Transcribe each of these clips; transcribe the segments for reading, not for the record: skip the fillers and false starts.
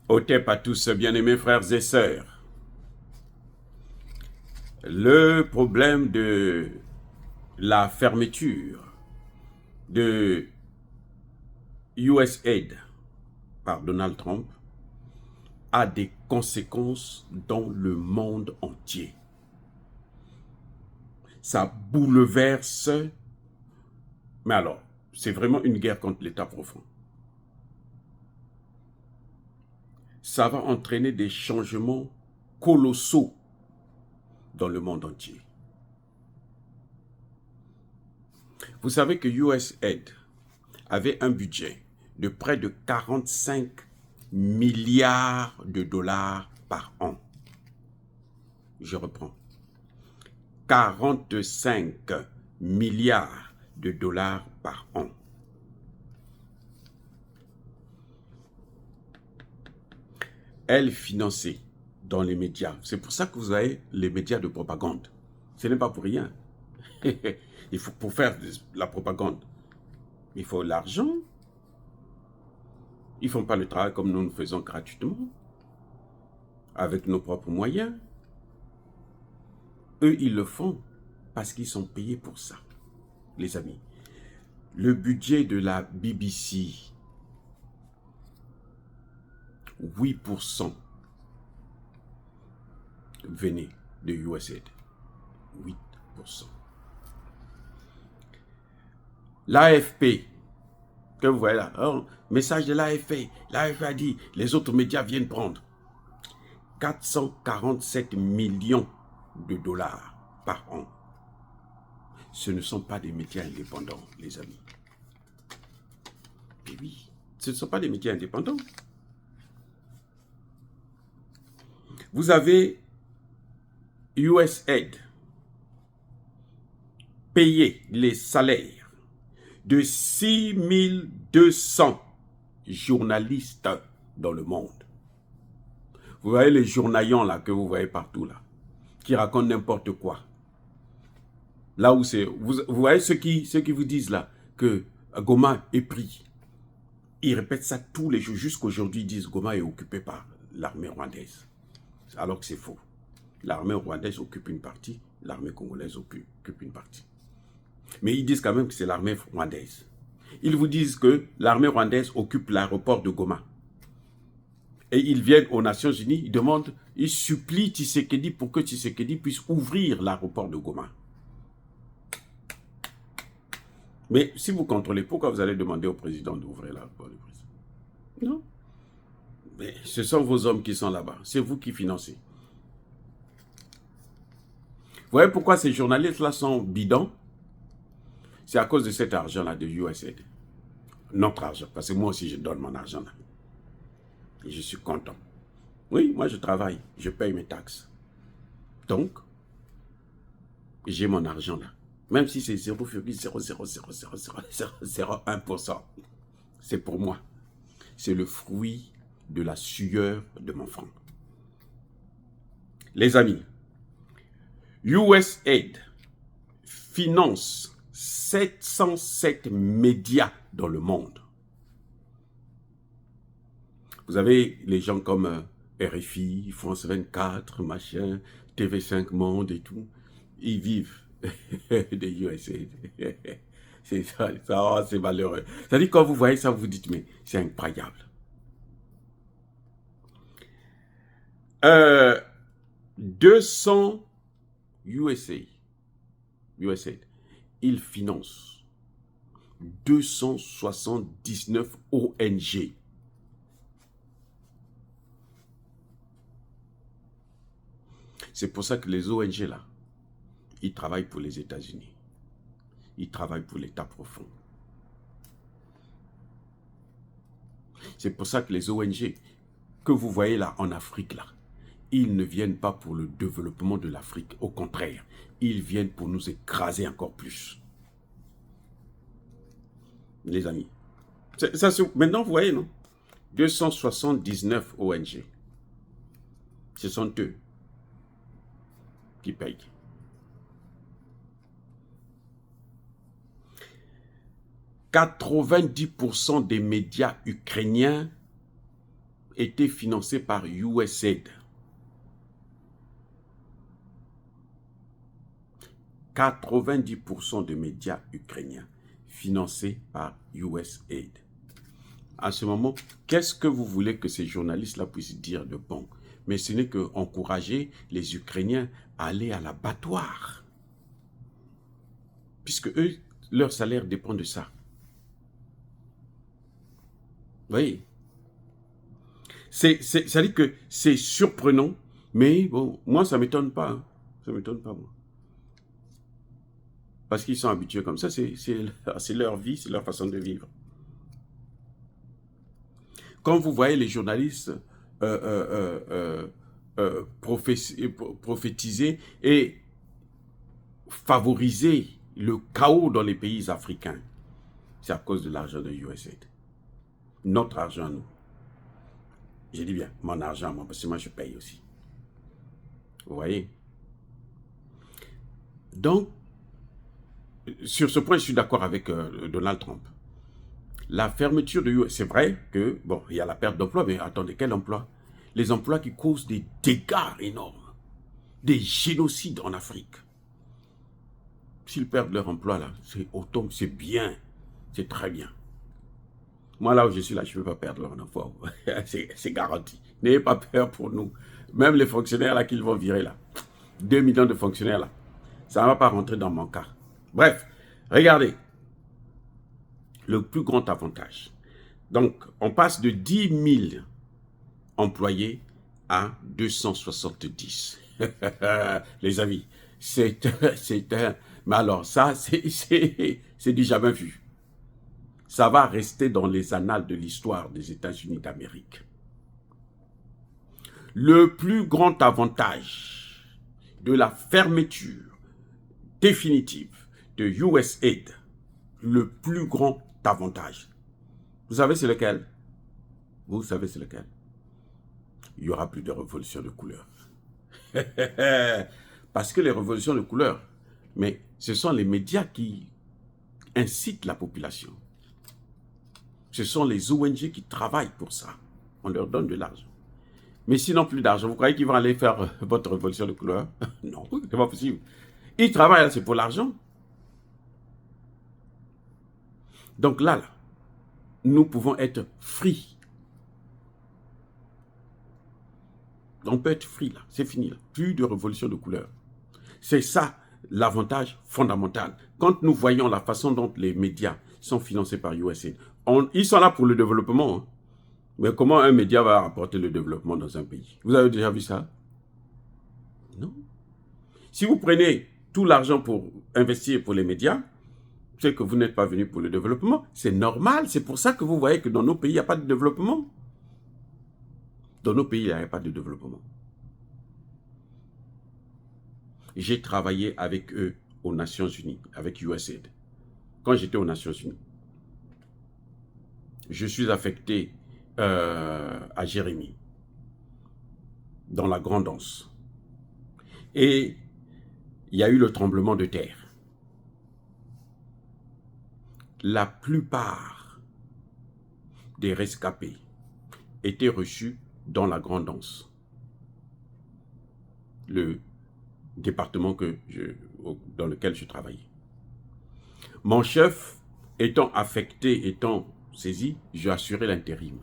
Otep à tous, bien-aimés frères et sœurs. Le problème de la fermeture de USAID par Donald Trump a des conséquences dans le monde entier. Ça bouleverse, mais alors, c'est vraiment une guerre contre l'État profond. Ça va entraîner des changements colossaux dans le monde entier. Vous savez que USAID avait un budget de près de 45 milliards de dollars par an. Je reprends. 45 milliards de dollars par an. Elle finançait dans les médias. C'est pour ça que vous avez les médias de propagande. Ce n'est pas pour rien. Il faut, pour faire la propagande, il faut l'argent. Ils ne font pas le travail comme nous faisons gratuitement, avec nos propres moyens. Eux, ils le font parce qu'ils sont payés pour ça. Les amis, le budget de la BBC, 8% venait de USAID. 8%. L'AFP, que vous voyez là, oh, message de l'AFP. L'AFP a dit, les autres médias viennent prendre 447 millions de dollars par an. Ce ne sont pas des médias indépendants, les amis. Et oui, ce ne sont pas des médias indépendants. Vous avez USAID payé les salaires de 6200 journalistes dans le monde. Vous voyez les journalions là que vous voyez partout là, qui racontent n'importe quoi. Là où c'est, vous voyez ceux qui vous disent là que Goma est pris. Ils répètent ça tous les jours, jusqu'aujourd'hui ils disent Goma est occupé par l'armée rwandaise. Alors que c'est faux. L'armée rwandaise occupe une partie, l'armée congolaise occupe une partie. Mais ils disent quand même que c'est l'armée rwandaise. Ils vous disent que l'armée rwandaise occupe l'aéroport de Goma. Et ils viennent aux Nations Unies, ils demandent, ils supplient Tshisekedi pour que Tshisekedi puisse ouvrir l'aéroport de Goma. Mais si vous contrôlez, pourquoi vous allez demander au président d'ouvrir l'aéroport? Non. Mais ce sont vos hommes qui sont là-bas. C'est vous qui financez. Vous voyez pourquoi ces journalistes-là sont bidons? C'est à cause de cet argent-là de USAID. Notre argent. Parce que moi aussi, je donne mon argent là. Et je suis content. Oui, moi je travaille. Je paye mes taxes. Donc, j'ai mon argent là. Même si c'est 0,0000001%. C'est pour moi. C'est le fruit de la sueur de mon front. Les amis, USAID finance 707 médias dans le monde. Vous avez les gens comme RFI, France 24, machin, TV5 Monde et tout. Ils vivent des USAID. C'est ça, c'est malheureux. C'est-à-dire quand vous voyez ça, vous vous dites, mais c'est incroyable. 200 USAID, ils financent 279 ONG. C'est pour ça que les ONG là, ils travaillent pour les États-Unis. Ils travaillent pour l'État profond. C'est pour ça que les ONG que vous voyez là en Afrique là, ils ne viennent pas pour le développement de l'Afrique. Au contraire, ils viennent pour nous écraser encore plus. Les amis. Ça, maintenant, vous voyez, non? 279 ONG. Ce sont eux qui payent. « 90% des médias ukrainiens été financés par USAID. 90% des médias ukrainiens financés par USAID. À ce moment, qu'est-ce que vous voulez que ces journalistes-là puissent dire de bon? Mais ce n'est qu'encourager les Ukrainiens à aller à l'abattoir. Puisque eux, leur salaire dépend de ça. Vous voyez? Ça dit que c'est surprenant, mais bon, moi, ça ne m'étonne pas. Hein. Ça ne m'étonne pas, moi. Parce qu'ils sont habitués comme ça, c'est leur vie, c'est leur façon de vivre. Quand vous voyez les journalistes prophétiser et favoriser le chaos dans les pays africains, c'est à cause de l'argent de USAID. Notre argent à nous. J'ai dit bien, mon argent, moi, parce que moi je paye aussi. Vous voyez? Donc, sur ce point, je suis d'accord avec Donald Trump. La fermeture de USAID, c'est vrai que, bon, il y a la perte d'emploi, mais attendez, quel emploi? Les emplois qui causent des dégâts énormes, des génocides en Afrique. S'ils perdent leur emploi, là, c'est bien, c'est très bien. Moi, là où je suis là, je ne peux pas perdre leur emploi. C'est garanti. N'ayez pas peur pour nous. Même les fonctionnaires là qu'ils vont virer là. 2 millions de fonctionnaires là. Ça ne va pas rentrer dans mon cas. Bref, regardez. Le plus grand avantage. Donc, on passe de 10 000 employés à 270. Les amis, c'est un... Mais alors, ça, c'est du jamais vu. Ça va rester dans les annales de l'histoire des États-Unis d'Amérique. Le plus grand avantage de la fermeture définitive de USAID, le plus grand avantage, vous savez c'est lequel? Vous savez c'est lequel? Il n'y aura plus de révolution de couleur. Parce que les révolutions de couleur, mais ce sont les médias qui incitent la population. Ce sont les ONG qui travaillent pour ça. On leur donne de l'argent. Mais sinon, plus d'argent. Vous croyez qu'ils vont aller faire votre révolution de couleur? Non, c'est pas possible. Ils travaillent, c'est pour l'argent. Donc là, nous pouvons être free. On peut être free là, c'est fini là. Plus de révolution de couleur. C'est ça l'avantage fondamental. Quand nous voyons la façon dont les médias sont financés par USAID, ils sont là pour le développement. Hein. Mais comment un média va apporter le développement dans un pays? Vous avez déjà vu ça? Non. Si vous prenez tout l'argent pour investir pour les médias, c'est que vous n'êtes pas venu pour le développement. C'est normal. C'est pour ça que vous voyez que dans nos pays, il n'y a pas de développement. Dans nos pays, il n'y a pas de développement. J'ai travaillé avec eux aux Nations Unies, avec USAID. Quand j'étais aux Nations Unies, je suis affecté à Jérémie, dans la Grande Anse. Et il y a eu le tremblement de terre. La plupart des rescapés étaient reçus dans la Grande Anse, le département dans lequel je travaillais. Mon chef étant affecté, étant saisi, j'ai assuré l'intérim.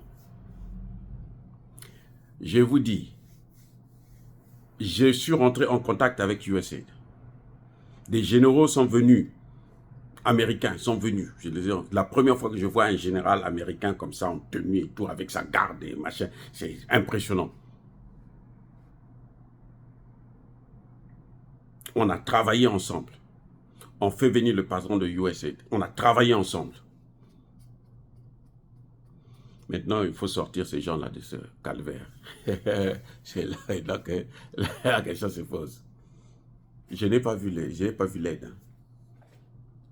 Je vous dis, je suis rentré en contact avec USAID. Des généraux sont venus, américains sont venus. Je les ai, la première fois que je vois un général américain comme ça, en tenue et tout, avec sa garde et machin, c'est impressionnant. On a travaillé ensemble. On fait venir le patron de USAID. On a travaillé ensemble. Maintenant, il faut sortir ces gens-là de ce calvaire. C'est là que la question se pose. Je n'ai pas vu l'aide. Hein.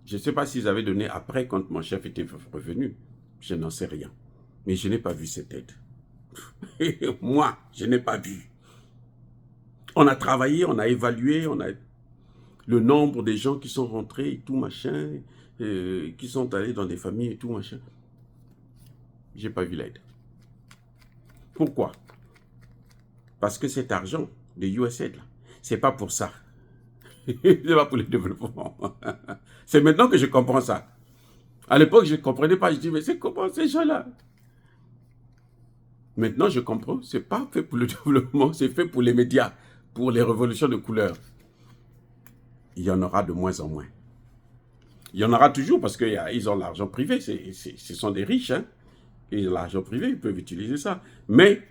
Je ne sais pas s'ils avaient donné après, quand mon chef était revenu. Je n'en sais rien. Mais je n'ai pas vu cette aide. Moi, je n'ai pas vu. On a travaillé, on a évalué, on a le nombre des gens qui sont rentrés et tout machin, qui sont allés dans des familles et tout machin. J'ai pas vu l'aide. Pourquoi? Parce que cet argent de USAID, ce n'est pas pour ça. Ce n'est pas pour le développement. C'est maintenant que je comprends ça. À l'époque, je ne comprenais pas. Je dis, mais c'est comment ces gens-là? Maintenant, je comprends. Ce n'est pas fait pour le développement, c'est fait pour les médias, pour les révolutions de couleur. Il y en aura de moins en moins. Il y en aura toujours parce qu'ils ont l'argent privé. Ce sont des riches. Hein? Ils ont l'argent privé, ils peuvent utiliser ça. Mais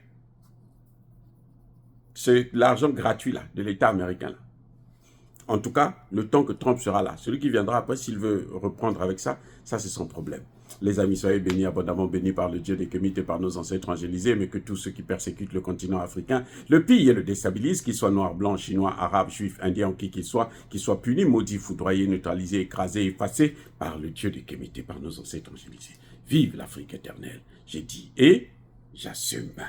c'est l'argent gratuit là, de l'État américain. Là. En tout cas, le temps que Trump sera là, celui qui viendra après, s'il veut reprendre avec ça, ça c'est son problème. Les amis, soyez bénis, abondamment bénis par le Dieu des Kémites et par nos ancêtres angélisés, mais que tous ceux qui persécutent le continent africain, le pillent et le déstabilisent, qu'ils soient noirs, blancs, chinois, arabes, juifs, indiens, qui qu'ils soient punis, maudits, foudroyés, neutralisés, écrasés, effacés par le Dieu des Kémites et par nos ancêtres angélisés. Vive l'Afrique éternelle, j'ai dit, et j'assume.